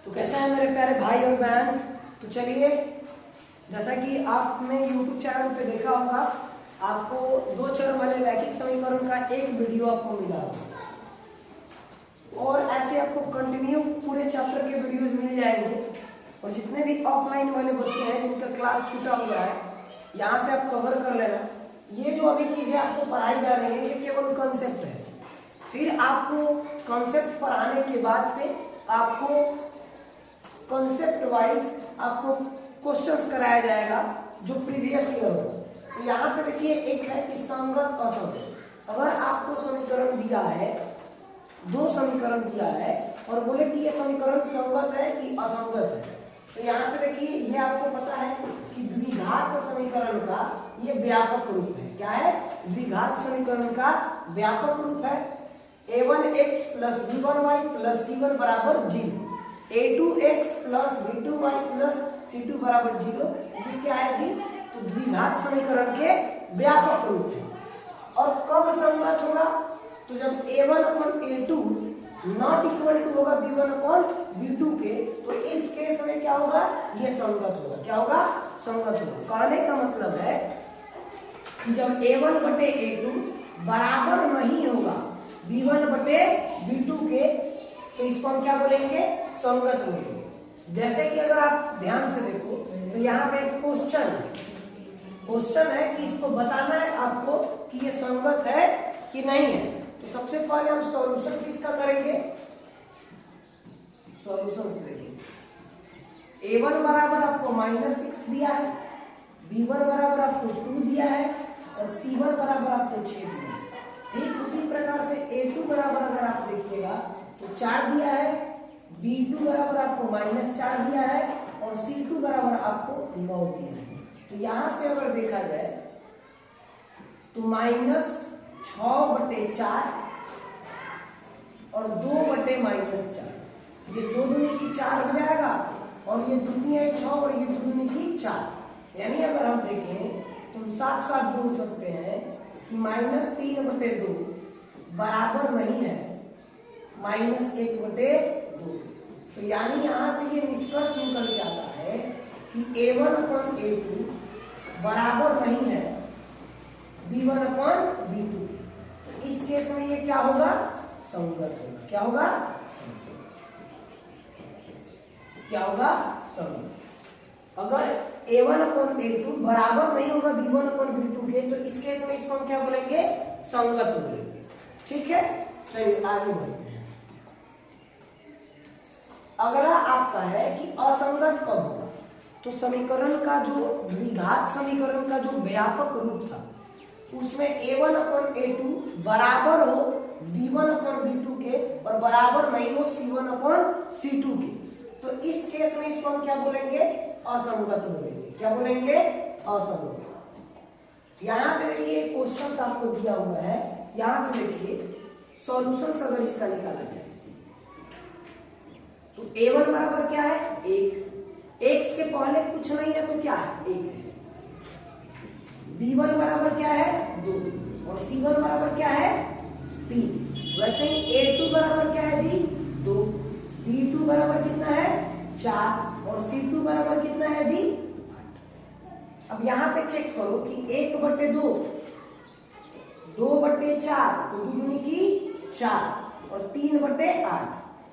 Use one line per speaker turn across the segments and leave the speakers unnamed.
तो कैसे हैं मेरे प्यारे भाई और बहन। तो चलिए, जैसा कि आपने YouTube चैनल पे देखा होगा, आपको दो चर वाले रैखिक समीकरण का एक वीडियो आपको मिला होगा और ऐसे आपको कंटिन्यू पूरे चैप्टर के वीडियोस मिल जाएंगे। और जितने भी ऑफलाइन वाले बच्चे हैं जिनका क्लास छूटा हुआ है, यहाँ से आप कवर कर लेना। ये जो अभी चीजें आपको पढ़ाई जा रही है ये केवल कॉन्सेप्ट है। फिर आपको कॉन्सेप्ट पढ़ाने के बाद से आपको कॉन्सेप्ट वाइज आपको क्वेश्चंस कराया जाएगा जो प्रीवियस ईयर हो। तो यहाँ पे देखिए, एक है कि संगत असंगत। अगर आपको समीकरण दिया है, दो समीकरण दिया है और बोले कि ये समीकरण संगत है कि असंगत है, तो यहाँ पे देखिए, ये आपको पता है कि द्विघात समीकरण का ये व्यापक रूप है। क्या है? द्विघात समीकरण का व्यापक रूप है a1x plus b1y plus c1 बराबर 0, a2x plus b2y plus c2 बराबर 0। ये क्या है जी? तो द्विघात समीकरण के व्यापक रूप है। और कब संगत होगा? तो जब a1 upon a2 not equal to होगा b1 अपॉन b2 के, तो इस केस में क्या होगा? ये संगत होगा। क्या होगा? संगत होगा। कहने का मतलब है कि जब a1 बटे a2 बराबर नहीं होगा b1 बटे b2 के, तो इसको हम क्या बोलेंगे? संगत बोलेंगे। जैसे कि अगर आप ध्यान से देखो तो यहाँ पे क्वेश्चन है कि इसको बताना है आपको कि ये संगत है कि नहीं है। तो सबसे पहले हम सॉल्यूशन किसका करेंगे? सॉल्यूशन देखिए, a1 बराबर आपको -6 दिया है, b1 बराबर आपको 2 दिया है और c1 बराबर आपको 6 दिया है। ठीक उसी प्रकार से a2 बराबर अगर आप देखिएगा तो 4 दिया है, b2 बराबर आपको -4 दिया है और c2 बराबर आपको 9 दिया है। तो यहां से अगर देखा जाए तो -6 बटे 4 और 2 बटे -4, ये 2 दूनी की 4 हो जाएगा और ये दूनी है 6 और ये दूनी की 4। यानी अगर हम देखें तो साथ साथ बोल सकते हैं कि -3 बटे 2 बराबर नहीं है -1 बटे 2। तो यानी यहां से ये निष्कर्ष निकल के आता है कि a1 अपॉन a2 बराबर नहीं है b1 अपॉन b2। तो इस केस में ये क्या होगा? संगत होगा। क्या होगा? क्या होगा? संगत। अगर a1 अपॉन a2 बराबर नहीं होगा b1 अपॉन b2 के, तो इस केस में इसको हम क्या बोलेंगे? संगत बोलेंगे। ठीक है, चलिए आगे बढ़ते हैं। अगला आपका है कि असंगत कब होगा? तो समीकरण का जो द्विघात समीकरण का जो व्यापक रूप था उसमें a1 अपॉन a2 बराबर हो b1 अपॉन b2 के और बराबर नहीं हो c1 अपॉन c2 के, तो इस केस में इसको हम क्या बोलेंगे? असंगत बोलेंगे। क्या बोलेंगे? असंगत। यहाँ पे देखिए क्वेश्चन आपको दिया हुआ है, यहां से देखिए सॉल्यूशन अगर इसका निकाला जाए तो a1 बराबर क्या है? 1, x के पहले कुछ नहीं है तो क्या है? 1 है। b1 बराबर क्या है? 2 और c1 बराबर क्या है? 3। वैसे ही a2 बराबर क्या है जी? 2, b2 बराबर कितना है? 4 और c2 बराबर कितना है जी? 8। अब यहाँ पे चेक करो कि 1 बटे 2, 2 बटे 4 तो 2 दूनी की 4 और 3 बटे 8,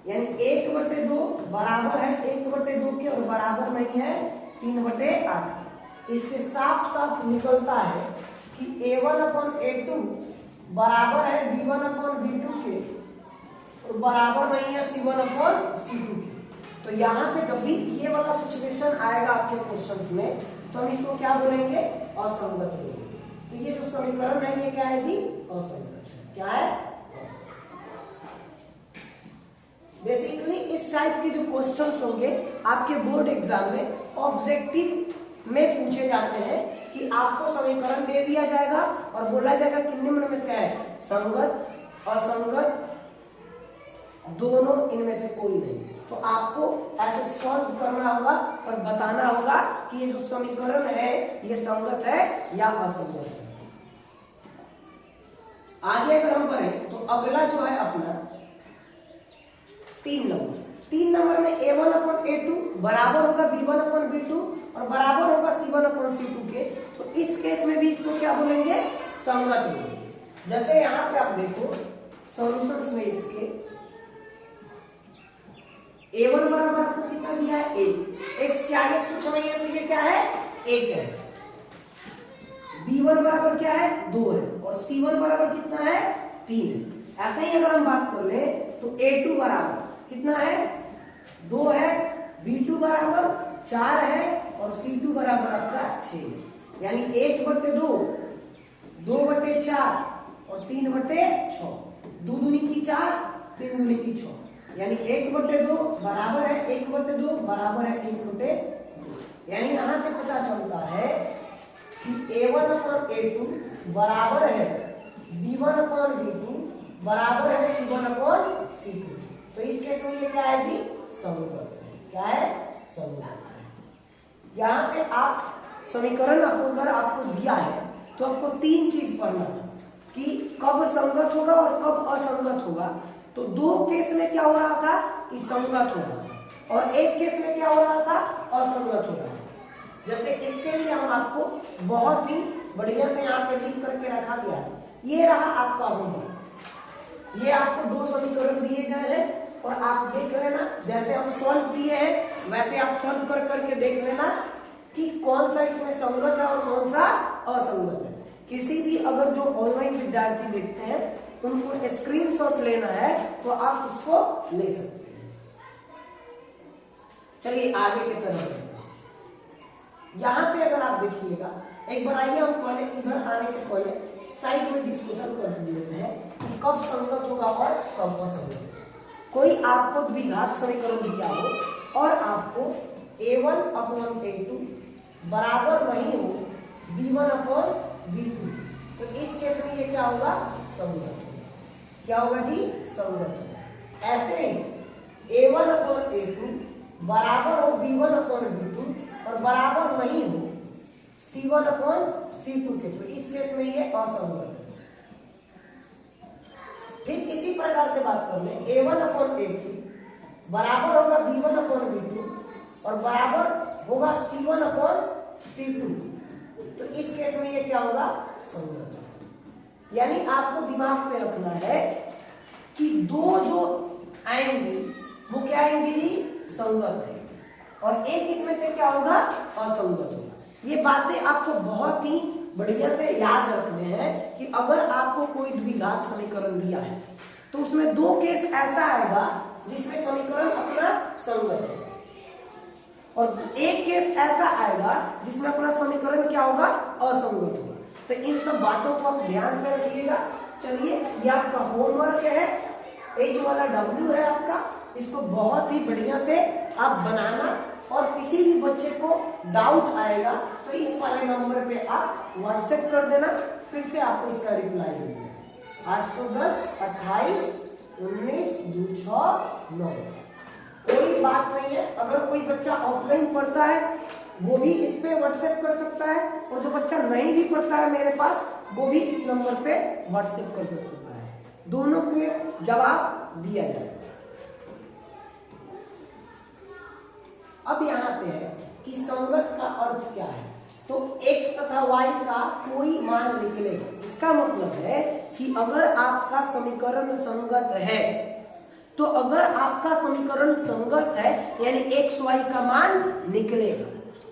यानी 1 बटे 2 बराबर है 1 बटे 2 के और बराबर नहीं है 3 बटे 8। इससे साफ साफ निकलता है कि a1 अपॉन a2 बराबर है b1 अपॉन b2 के और बराबर नहीं है c1 अपॉन c2 के। तो यहाँ पे जब भी ये वाला सिचुएशन आएगा आपके क्वेश्चन में, तो हम इसको क्या बोलेंगे? असंगत बोलेंगे। तो ये जो समीकरण है ये क्या है जी? असंगत। क्या है? बेसिकली इस टाइप के जो क्वेश्चंस होंगे आपके बोर्ड एग्जाम में ऑब्जेक्टिव में पूछे जाते हैं कि आपको समीकरण दे दिया जाएगा और बोला जाएगा कि निम्न में से है संगत, असंगत, दोनों, इनमें से कोई नहीं। तो आपको ऐसे सॉल्व करना होगा और बताना होगा कि ये जो समीकरण है ये संगत है या असंगत है। आगे अगर हम बढ़े तो अगला जो है अपना 3 नंबर 3 नंबर में A1 अपन A2 बराबर होगा B1 अपन B2 और बराबर होगा C1 अपन C2 के। तो इस केस में भी इसको क्या बोलेंगे, संगत बोलेंगे। जैसे यहाँ पे आप देखो सॉल्यूशंस में इसके A1 बराबर आपको कितना दिया है 1, x के आगे कुछ नहीं है तो ये क्या है 1 है। B1 बराबर क्या है 2 है और C1 बराबर कितना है 3 है। ऐसे ही अगर हम बात कर ले तो A2 बराबर कितना है 2 है, B2 बराबर 4 है और C2 बराबर आपका 6 है। यानी 1/2, 2/4 और 3/6, 2 दूनी की 4, 3 दूनी की 6, यानी 1/2 बराबर है 1/2 बराबर है 1/2। यानी यहां से पता चलता है कि A1 अपन A2 बराबर है B1 अपन B2 बराबर है C1 अपन C2। तो इस केस में ये क्या है जी, संगत। क्या है, संगत। यहाँ पे आप समीकरण आपको दिया है तो आपको 3 चीज पढ़ना है कि कब संगत होगा और कब असंगत होगा। तो 2 केस में क्या हो रहा था कि संगत होगा और 1 केस में क्या हो रहा था, असंगत हो रहा था। जैसे इसके लिए हम आपको बहुत ही बढ़िया से यहाँ पे लिख करके रखा गया है। ये रहा आपका होमवर्क। ये आपको 2 समीकरण दिए गए हैं और आप देख लेना, जैसे हम सॉल्व किए हैं वैसे आप सॉल्व कर करके देख लेना कि कौन सा इसमें संगत है और कौन सा असंगत है। किसी भी अगर जो ऑनलाइन विद्यार्थी देखते हैं उनको स्क्रीनशॉट लेना है तो आप इसको ले सकते हैं। चलिए आगे की तरफ। यहाँ पे अगर आप देखिएगा, एक बार आइए हम पहले इधर आने से पहले साइड में डिस्कशन कर लेते हैं कि कब संगत होगा और कब असंगत। कोई आपको द्विघात समीकरण दिया हो और आपको A1 अपॉन A2 बराबर नहीं हो B1 अपॉन B2, तो इस केस में ये क्या होगा, संगत होगा। क्या होगा जी, संगत होगा। ऐसे ही A1 अपॉन A2 बराबर हो B1 अपॉन B2 और बराबर नहीं हो C1 अपॉन C2 के, तो इस केस में ये असंगत है। ठीक इसी प्रकार से बात कर लें, A1 अपॉन A2 बराबर होगा B1 अपॉन B2 और बराबर होगा C1 अपॉन C2, तो इस केस में ये क्या होगा, संगत। यानी आपको दिमाग में रखना है कि 2 जो आएंगे वो क्या आएंगे जी, संगत है और एक इसमें से क्या होगा, असंगत होगा। ये बातें आपको बहुत ही बढ़िया से याद रखने हैं कि अगर आपको कोई द्विघात समीकरण दिया है तो उसमें 2 केस ऐसा आएगा जिसमें समीकरण अपना संगत है और 1 केस ऐसा आएगा जिसमें अपना समीकरण क्या होगा, असंगत होगा। तो इन सब बातों को आप ध्यान में रखिएगा। चलिए ये आपका होमवर्क है, H वाला W है आपका, इसको बहुत ही बढ़िया से आप बनाना और किसी भी बच्चे को डाउट आएगा तो इस वाले नंबर पे आप व्हाट्सएप कर देना, फिर से आपको इसका रिप्लाई देना। 810 28 19 26 9। कोई बात नहीं है, अगर कोई बच्चा ऑफलाइन पढ़ता है वो भी इस पे व्हाट्सएप कर सकता है और जो बच्चा नहीं भी पढ़ता है मेरे पास वो भी इस नंबर पे व्हाट्सएप कर सकता है। दोनों के जवाब दिया जाए। अब यहाँ पे है कि संगत का अर्थ क्या है, तो x तथा y का कोई मान निकलेगा। इसका मतलब है कि अगर आपका समीकरण संगत है तो अगर आपका समीकरण संगत है यानी x y का मान निकलेगा,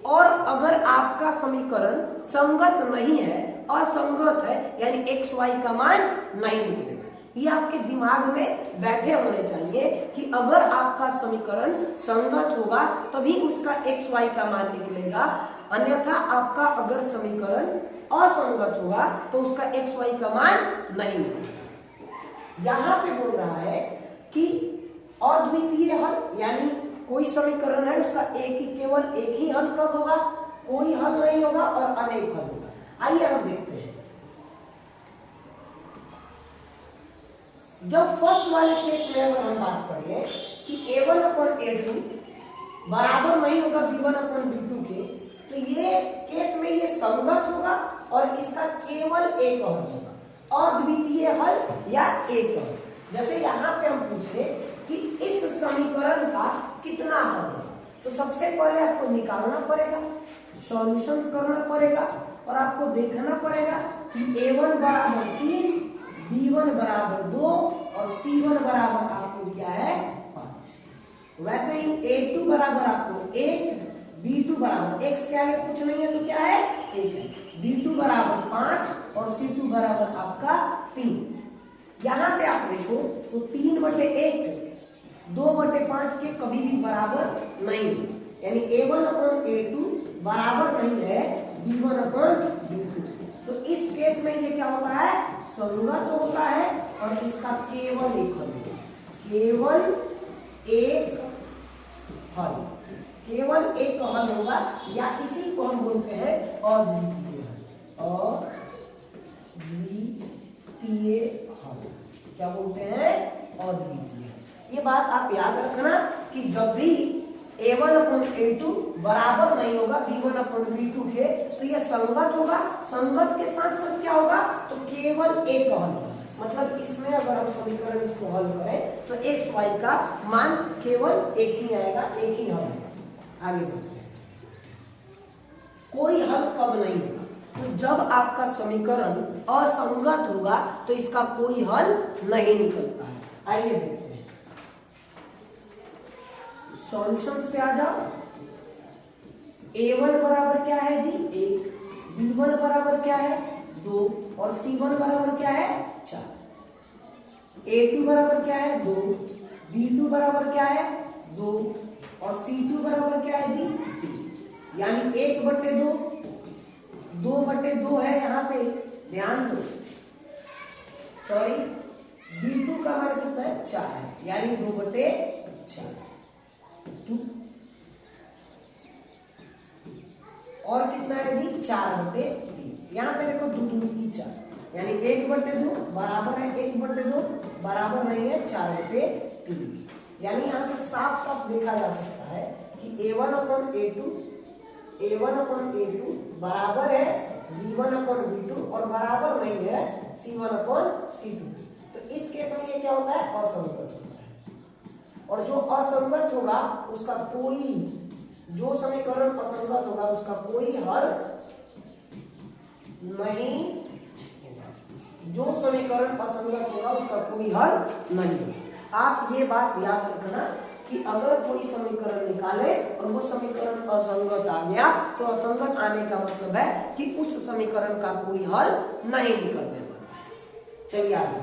और अगर आपका समीकरण संगत नहीं है, असंगत है, यानी x y का मान नहीं निकलेगा। ये आपके दिमाग में बैठे होने चाहिए कि अगर आपका समीकरण संगत होगा तभी उसका x y का मान निकलेगा, अन्यथा आपका अगर समीकरण असंगत होगा तो उसका x y का मान नहीं निकलेगा। यहाँ पे बोल रहा है कि अद्वितीय हल, यानी कोई समीकरण है उसका केवल एक ही हल कब होगा, कोई हल नहीं होगा और अनेक हल होगा। आइए हम देखते हैं। जब फर्स्ट वाले केस में अगर हम बात करें कि A1 अपॉन A2 बराबर नहीं होगा B1 अपॉन B2 के, तो ये केस में ये संगत होगा और इसका केवल एक हल होगा, अद्वितीय हल या एक हल। जैसे यहाँ पे हम पूछे कि इस समीकरण का कितना हल होगा। तो सबसे पहले आपको निकालना पड़ेगा, सॉल्यूशंस करना पड़ेगा और आपको देखना पड़ेगा कि a1 बराबर 3, b1 बराबर 2 और c1 बराबर आपको दिया है 5। वैसे ही a2 बराबर आपको 1, b2 बराबर x क्या है कुछ नहीं है तो क्या है 1 है, b2 बराबर 5 और c2 बराबर आपका 3। यहाँ पे आप देखो तो 3/1 2/5 के कभी भी बराबर नहीं है, यानी a1/a2 बराबर नहीं है b1/b2। तो इस केस में ये क्या होता है संगत होता है और इसका केवल एक हल होगा, केवल एक हल, केवल एक हल होगा, या इसी को हम बोलते हैं अद्वितीय हल, अद्वितीय हल। क्या बोलते हैं अद्वितीय। ये बात आप याद रखना कि जब भी a1/a2 बराबर नहीं होगा b1/b2 के तो ये संगत होगा, संगत के साथ साथ क्या होगा तो केवल एक हल होगा। मतलब इसमें अगर हम समीकरण इसको हल करें तो x y का मान केवल एक ही आएगा, एक ही हल होगा। आगे बढ़ते हैं, कोई हल कब नहीं होगा तो जब आपका समीकरण असंगत होगा तो इसका कोई हल नहीं निकलता है। आइए देखते हैं, सॉल्यूशंस पे आ जाओ। a1 बराबर क्या है जी 1, b1 बराबर क्या है 2 और c1 बराबर क्या है 4। a2 बराबर क्या है 2, b2 बराबर क्या है 2 और c2 बराबर क्या है जी 3। यानी 1/2 2/2 है, यहाँ पे ध्यान दो, सॉरी b2 का मान कितना है 4 है, यानी 2/4। और कितना है जी 4/3। यहाँ पे देखो 2 2 की 4, यानी 1/2 बराबर है 1/2 बराबर नहीं है 4/3। यानी यहाँ से साफ साफ देखा जा सकता है कि a1/a2 बराबर है b1/b2 और बराबर नहीं है c1/c2। तो इस केस में ये क्या होता है असंगत होता है, और जो असंगत होगा उसका कोई, जो समीकरण असंगत होगा उसका कोई हल नहीं होगा, जो समीकरण असंगत होगा उसका कोई हल नहीं होगा। आप ये बात याद रखना कि अगर कोई समीकरण निकाले और वो समीकरण असंगत आ गया तो असंगत आने का मतलब है कि उस समीकरण का कोई हल नहीं निकलने वाला। चलिए आगे,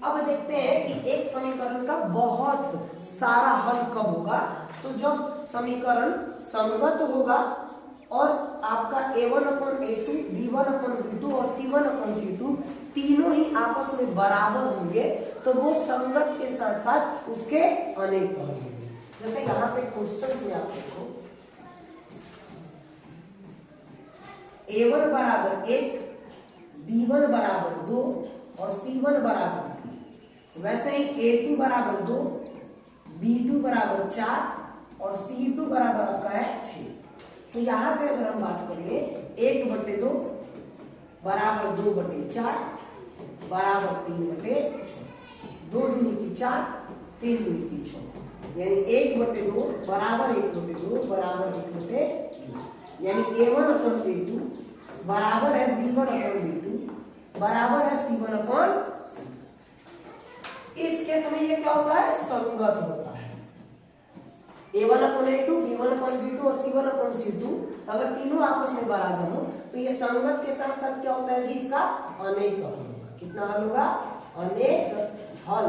अब देखते हैं कि एक समीकरण का बहुत सारा हल कब होगा। तो जब समीकरण संगत होगा और आपका a1/a2 b1/b2 और c1/c2 तीनों ही आपस में बराबर होंगे तो वो संगत के साथ साथ उसके अनेक हल होंगे। जैसे यहाँ पे क्वेश्चन में आप देखो a1 बराबर 1, b1 बराबर 2 और c1 बराबर 3। वैसे ही a2 बराबर 2, b2 बराबर 4 और c2 बराबर आपका है 6। तो यहां से अगर हम बात करेंगे 1/2 बराबर 2/4 बराबर 3/6, 2 दूनी की 4, 3 दूनी की 6, यानी 1/2 बराबर 1/2 बराबर 1/2, यानी a1/a2 बराबर है b1/b2 बराबर है c1/c2। इसके समय ये क्या होता है संगत होता है। a1/a2 b1/b2 और c1/c2 अगर तीनों आपस में बराबर हो तो ये संगत के साथ साथ क्या होता है जी इसका अनेक हल होगा। कितना हल होगा अनेक हल,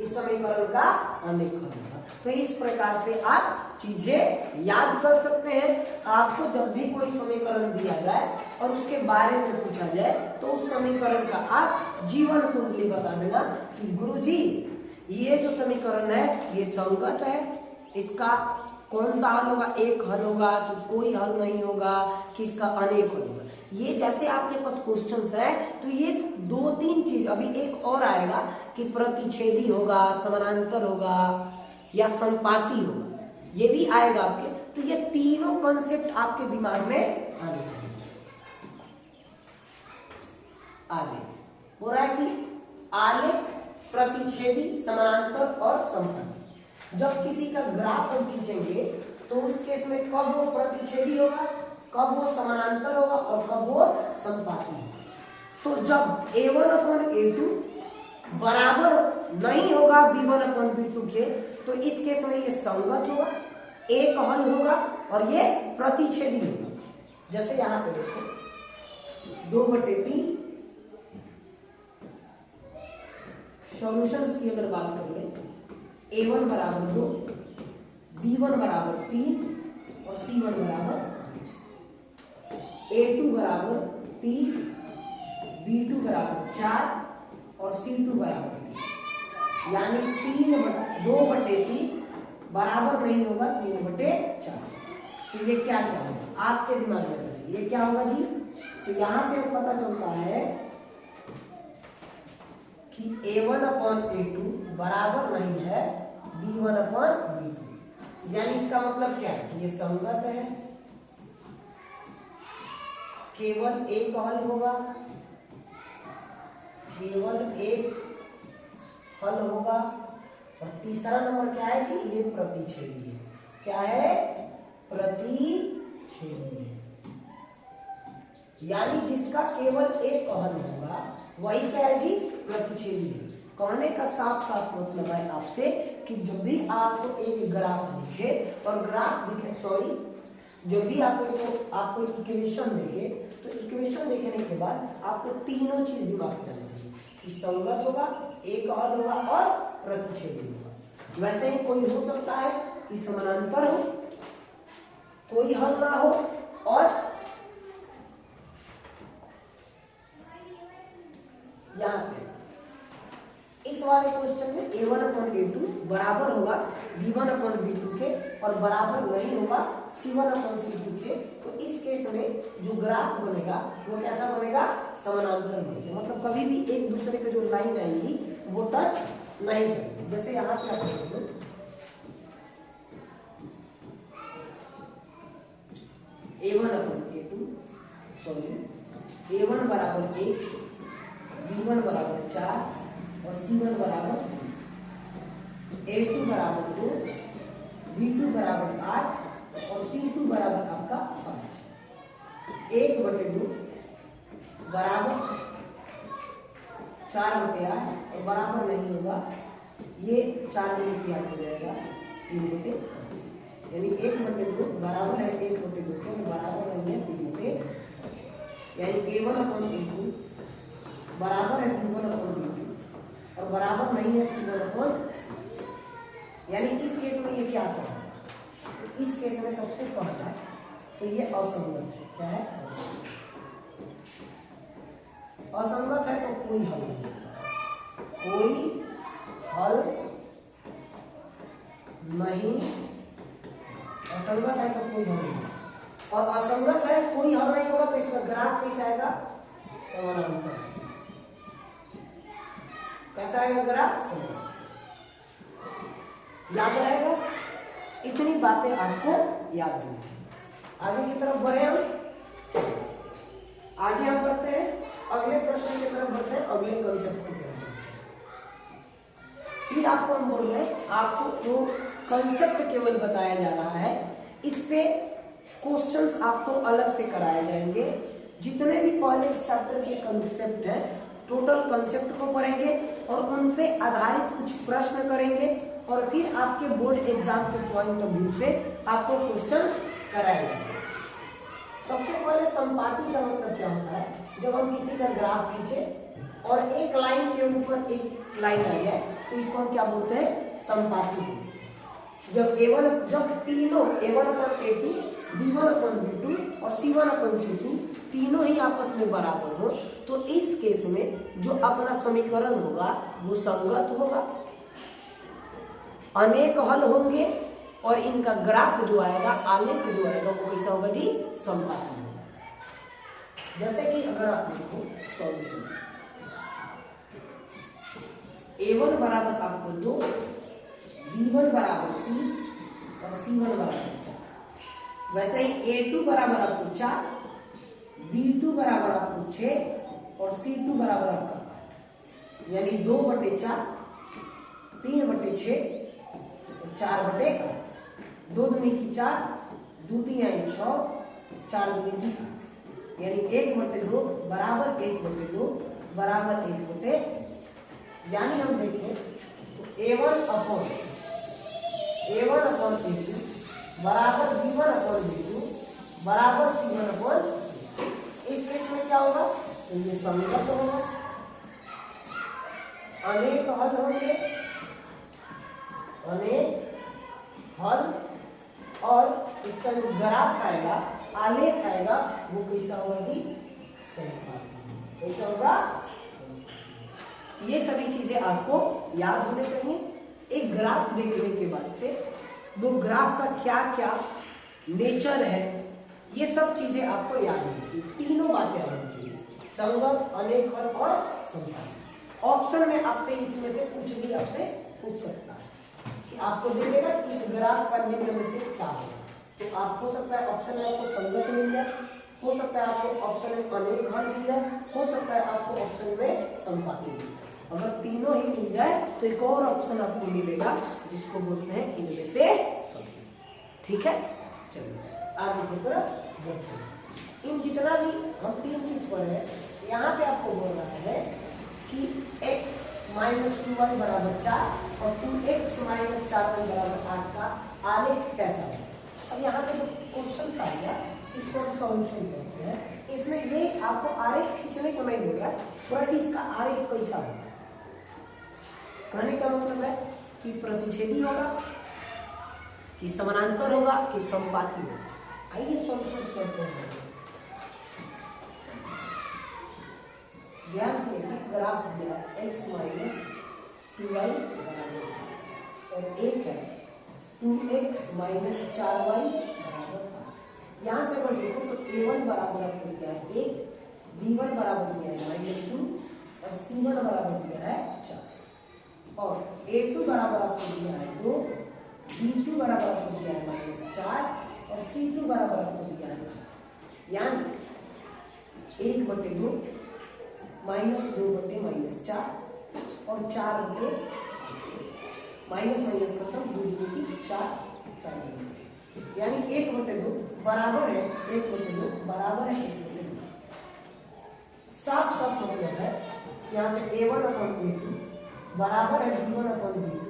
इस समीकरण का अनेक हल होगा। तो इस प्रकार से आप चीजें याद कर सकते हैं। आपको जब भी कोई समीकरण दिया जाए और उसके बारे में पूछा जाए तो उस समीकरण का आप जीवन कुंडली बता देना कि गुरुजी ये जो समीकरण है ये संगत है, इसका कौन सा हल होगा, एक हल होगा कि कोई हल नहीं होगा कि इसका अनेक हल होगा। ये जैसे आपके पास क्वेश्चंस है तो ये 2-3 चीज, अभी एक और आएगा कि प्रतिच्छेदी होगा, समानांतर होगा या संपाती होगा, ये भी आएगा आपके। तो ये तीनों कॉन्सेप्ट आपके दिमाग में आने चाहिए। आगे हो रहा है कि आलेख, प्रतिच्छेदी, समानांतर और समपाती। जब किसी का ग्राफ हम खींचेंगे तो उस केस में कब वो प्रतिच्छेदी होगा, कब वो समानांतर होगा और कब वो समपाती होगा। तो जब A1/A2 बराबर नहीं होगा B1/B2 के, तो इस केस में ये संगत होगा, एक हल होगा और ये प्रतिच्छेदी होगा। जैसे यहां पे देखो 2/3 सॉल्यूशंस की अगर बात करें, A1 बराबर 2, B1 बराबर 3 और C1 बराबर 5, A2 बराबर 3, B2 बराबर 4 और C2 बराबर 3, यानी 2/3 बराबर नहीं होगा 3/4। तो ये क्या क्या होगा आपके दिमाग में, ये क्या होगा जी। तो यहां से पता चलता है कि A1/A2 बराबर नहीं है B1/B2, यानी इसका मतलब क्या है, ये संगत है, केवल एक हल होगा, केवल एक हल होगा। और तीसरा नंबर क्या है जी, ये प्रतिच्छेदी है। क्या है, प्रतिच्छेदी है, यानी जिसका केवल एक हल होगा वही क्या है जी, प्रतिच्छेदी है। कहने का साफ साफ मतलब है आपसे कि जब भी आपको एक ग्राफ दिखे और ग्राफ दिखे, सॉरी, जब भी आपको इक्वेशन दिखे तो इक्वेशन देखने के बाद आपको तीनों चीज दिमाग में आनी चाहिए कि संगत होगा, एक हल होगा और प्रतिच्छेदी होगा। वैसे ही कोई हो सकता है कि समानांतर हो, कोई हल ना हो, और यहाँ पे इस वाले क्वेश्चन में A1/A2 बराबर होगा B1/B2 के और बराबर नहीं होगा C1/C2 के। तो इस केस में जो ग्राफ बनेगा वो कैसा बनेगा, समानांतर बनेगा, मतलब कभी भी एक दूसरे के जो लाइन आएंगी वो टच नहीं करेगी। जैसे यहाँ पे आप देखो A1/A2, सॉरी, A1 बराबर 1, B1 बराबर 4 और C1 बराबर A2 बराबर 2, B2 बराबर 8 और C2 बराबर आपका 5। 1/2 बराबर 4/8 और बराबर नहीं होगा, ये 4 में किया हो जाएगा 3/5, यानी 1/2 बराबर है 1/2 के, बराबर नहीं है 3/5, यानी A1/A2 बराबर है B1/B2 और बराबर नहीं है C1/C2। यानी इस केस में ये क्या होगा, तो इस केस में सबसे पहला तो ये असंगत है। क्या है, असंगत है तो कोई हल नहीं, कोई हल नहीं, असंगत है तो कोई हल नहीं, और असंगत है कोई हल नहीं होगा तो इसका ग्राफ कैसा आएगा, समानांतर। कैसा आएगा ग्राफ, याद रहेगा। इतनी बातें आपको याद होंगी। आगे की तरफ बढ़े हम, आगे हम बढ़ते हैं, अगले प्रश्न की तरफ बढ़ते हैं, अगले कंसेप्ट की तरफ। फिर आपको हम बोल रहे हैं, आपको जो कंसेप्ट केवल बताया जा रहा है, इस पे क्वेश्चंस आपको अलग से कराए जाएंगे। जितने भी पहले इस चैप्टर के कंसेप्ट है, टोटल कंसेप्ट को पढ़ेंगे और उन पे आधारित कुछ प्रश्न करेंगे और फिर आपके बोर्ड एग्जाम के पॉइंट ऑफ व्यू से आपको क्वेश्चंस कराएंगे। सबसे पहले संपाती का मतलब क्या होता है, जब हम किसी का ग्राफ खींचे और एक लाइन के ऊपर एक लाइन आ गया तो इसको हम क्या बोलते हैं, संपाती। जब तीनों A1/A2, B1/B2 और C1/C2 तीनों ही आपस में बराबर हो तो इस केस में जो अपना समीकरण होगा वो संगत होगा, अनेक हल होंगे और इनका ग्राफ जो आएगा, आलेख जो आएगा वो कैसा होगा जी, संपाती होगा। जैसे कि अगर आप देखो सॉल्यूशन, A1 बराबर आपको 2, B1 बराबर 3 और C1 बराबर 4। वैसे ही A2 बराबर आपको 4, B2 बराबर आपको 6 और C2 बराबर आपका 8। यानी 2/4, 3/6, 4/8, 2 दूनी की 4, 2 तिहाई 6, 4 दूनी की 8, यानी 1/2 बराबर 1/2 बराबर 1/, यानी हम देखें तो A1 अपॉन A2 बराबर B1/B2 बराबर C1/, इस केस में क्या होगा, तो ये संगत होगा, अनेक हल होंगे, अनेक हल, और इसका जो ग्राफ आएगा, आलेख आएगा, वो कैसा होगा जी, समपाती। कैसा होगा, ये सभी चीजें आपको याद होने चाहिए। एक ग्राफ देखने के बाद से वो ग्राफ का क्या क्या नेचर है, ये सब चीजें आपको याद होनी चाहिए। तीनों बातें आनी चाहिए, संगत, अनेक हल और समपाती। ऑप्शन में आपसे इसमें से कुछ भी आपसे पूछ सकता है कि आपको देखेगा इस ग्राफ का निम्न में से क्या होगा, तो आप हो सकता है ऑप्शन में आपको संगत मिल जाए, हो सकता है आपको ऑप्शन में अनेक हल मिल जाए, हो सकता है आपको ऑप्शन में समपाती मिल जाए। अगर तीनों ही मिल जाए तो एक और ऑप्शन आपको मिलेगा जिसको बोलते हैं इनमें से सभी। ठीक है, चलिए आगे की तरफ बढ़ते हैं। इन जितना भी हम 3 चीज पढ़े, यहाँ पे आपको बोल रहा है कि x - 2y बराबर 4 और 2x - 4y बराबर 8 का आलेख कैसा है। अब यहाँ पे जो क्वेश्चन आएगा इसको हम सॉल्यूशन करते हैं। इसमें ये आपको आलेख खींचने को नहीं बोल रहा है, बट इसका आलेख कैसा होगा, कहने का मतलब है कि प्रतिच्छेदी होगा, कि समानांतर होगा, कि समपाती होगा। आइए सॉल्यूशन करते हैं। ध्यान से ग्राफ दिया x - 2y बराबर 4 और एक है 2x - 4y बराबर 7। यहाँ से अगर देखो तो A1 बराबर आपको दिया है 1, B1 बराबर दिया है -2 और C1 बराबर दिया है 4, और A2 बराबर आपको दिया है 2, B2 बराबर आपको दिया है -4 और C2 बराबर आपको दिया है, यानी 1/2 -2/-4 और 4/, माइनस माइनस खत्म, 2 की 4, 4, यानी 1/2 बराबर है 1/2 बराबर है 1/2। साफ साफ मतलब है यहाँ पे A1/A2 बराबर है B1/B2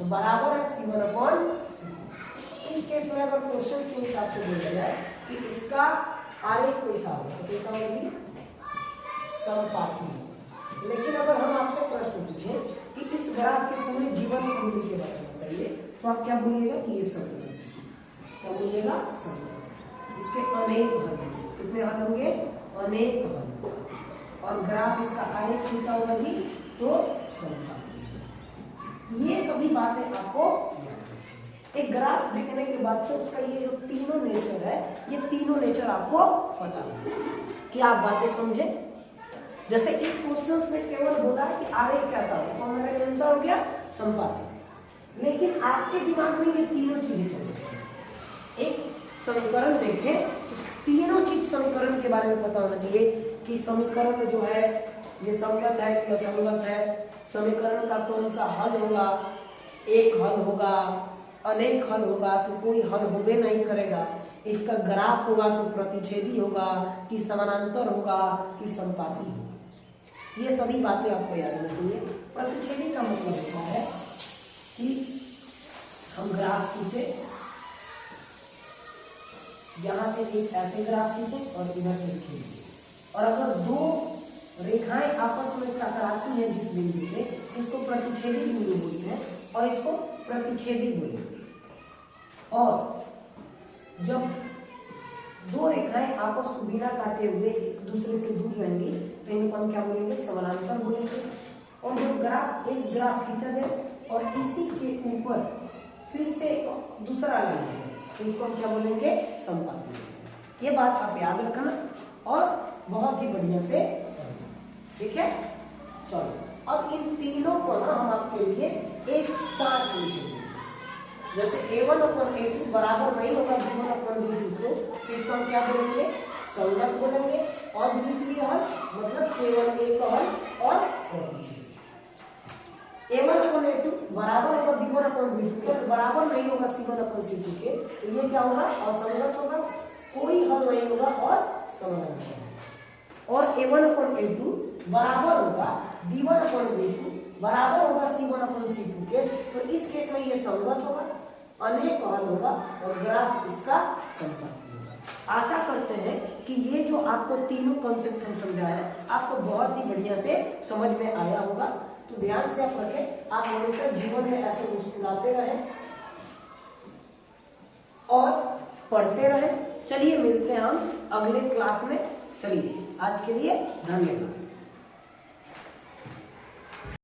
बराबर है C1/C2। इस केस में अगर क्वेश्चन के हिसाब से बोला जाए कि इसका आलेख कैसा होगा, तो कैसा होगा जी, समपाती। लेकिन अगर हम आपसे प्रश्न पूछे कि इस ग्राफ के पूरे जीवन कुंडली के बारे में बताइए, तो आप क्या बोलिएगा कि ये संगत, क्या बोलिएगा, संगत। इसके अनेक हल, कितने हल होंगे, अनेक हल, और ग्राफ इसका आलेख कैसा होगा जी, तो समपाती। ये सभी बातें आपको एक ग्राफ देखने के बाद से उसका ये जो तीनों नेचर है, ये तीनों नेचर आपको पता है। क्या आप बातें समझे। जैसे इस क्वेश्चन में केवल बोला कि आलेख कैसा होगा, तो हमारा आंसर हो गया समपाती। लेकिन आपके दिमाग में ये तीनों चीजें चल रही, एक समीकरण देखें, तीनों चीज समीकरण के बारे में पता होना चाहिए कि समीकरण जो है ये संगत है कि असंगत है, समीकरण का कौन सा हल होगा, एक हल होगा, अनेक हल होगा कि कोई हल होबे नहीं करेगा, इसका ग्राफ होगा तो प्रतिच्छेदी होगा, कि समानांतर होगा, कि समपाती होगा। ये सभी बातें आपको याद होनी चाहिए। प्रतिच्छेदी का मतलब होता है कि हम ग्राफ खींचे, यहाँ से एक ऐसे ग्राफ खींचे और इधर से खींचे, और अगर दो रेखाएं आपस में टकराती हैं जिस बिंदु पे, इसको प्रतिच्छेदी बिंदु बोलते हैं और इसको प्रतिच्छेदी बोलेंगे। और जब दो रेखाएं आपस को बिना काटे हुए एक दूसरे से दूर रहेंगी तो इनको हम क्या बोलेंगे, समानांतर बोलेंगे। और जो ग्राफ, एक ग्राफ खींचा जाए और इसी के ऊपर फिर से दूसरा लाइन है, तो इसको हम क्या बोलेंगे, समपाती। ये बात आप याद रखना और बहुत ही बढ़िया से, ठीक है। चलो अब इन तीनों को ना हम आपके लिए एक साथ लिखेंगे। जैसे A1/A2 बराबर नहीं होगा B1/B2, तो इसको हम क्या बोलेंगे, संगत बोलेंगे। और द्वितीय हल मतलब केवल एक हल और पीछे A1 अपॉन A2 बराबर होगा B1 अपॉन B2 के, तो बराबर नहीं होगा C1 अपॉन C2 के, तो ये क्या होगा असंगत होगा, कोई हल नहीं होगा और समाधान होगा। और A1 अपॉन A2 बराबर होगा B1 अपॉन B2 बराबर होगा C1 अपॉन C2 के, तो इस केस में ये संगत होगा, अनेक हल होगा और ग्राफ इसका संपर्क होगा। आशा करते हैं कि ये जो आपको तीनों कॉन्सेप्ट हम समझाया आपको बहुत ही बढ़िया से समझ में आया होगा। तो ध्यान से आप रखें, आप हमेशा जीवन में ऐसे मुस्कुराते रहें और पढ़ते रहें। चलिए मिलते हैं हम अगले क्लास में। चलिए आज के लिए धन्यवाद।